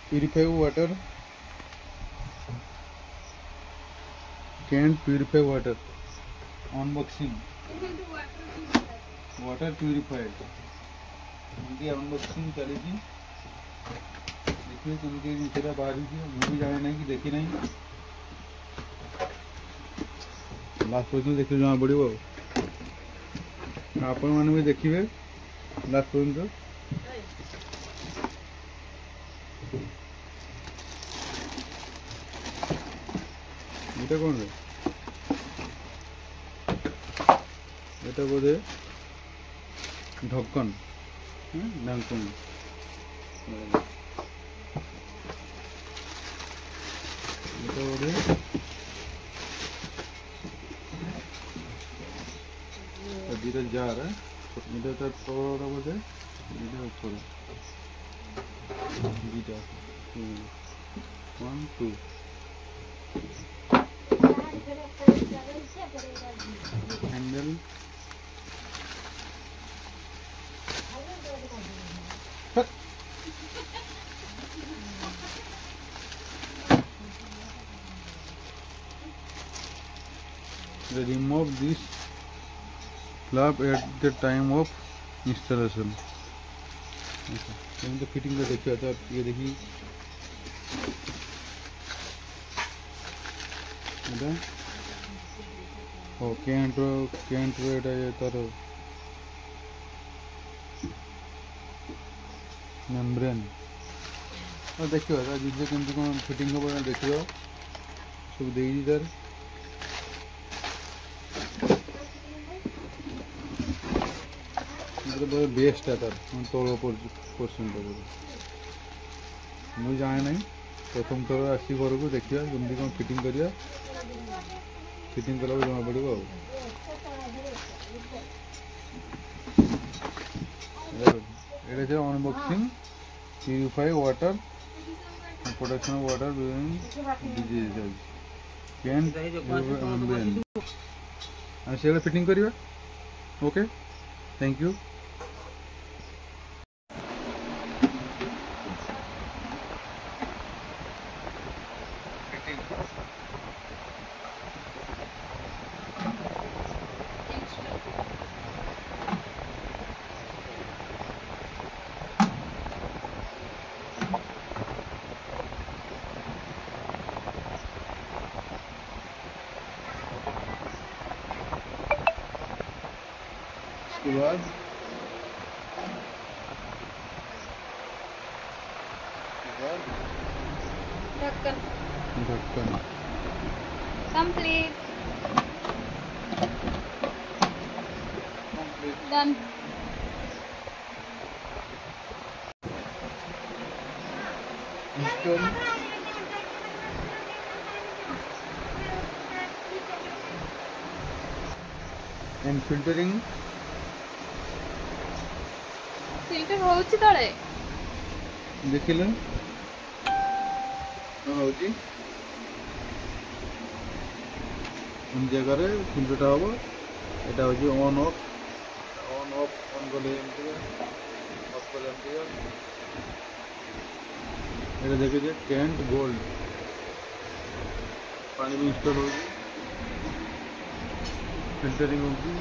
Purify water. Can't purify water. Unboxing. Water purified. उनकी unboxing चलेगी। देखिए उनके नीचे बाहर भी जाने नहीं कि देखी नहीं लास्ट पर्यंत देखिए जमा पड़ो आपण मैंने भी देखिए लास्ट पर्यंत এটা কোন রে এটা বোধে ঢক্কন ঢাকন এটা বোধে দুইটা জার এটা তার তলটা বোধে এটা উপরে দুইটা 1 2 handle remove this flap at the time of installation तो फिटिंग का देखिए तो ये देखिए ओ कैंट एटा ये तार मेम्ब्रेन और देखियो ता जिजे केमती कोन फिटिंग हो बना देखियो सब देई तार मतलब बहुत बेस्ट है तार तोड़ पोर्शन पर मुझे जाने नहीं प्रथम थर आसी घर को देखिए केमती कोन फिटिंग करिया फिटिंग कला जमा पड़ो unboxing purify water production of water disease can say fitting करिया ओके थैंक यू बाद ढक्कन complete done install and filtering filter होउची तळे देखिले होउची इन जगह रे फिल्टरटा होबो एटा होची ऑन ऑफ ऑन करले एमती ऑफ करले एमती एटा देखिए कैंट गोल्ड पानी भी इंस्टॉल होगी फिल्टरिंग होगी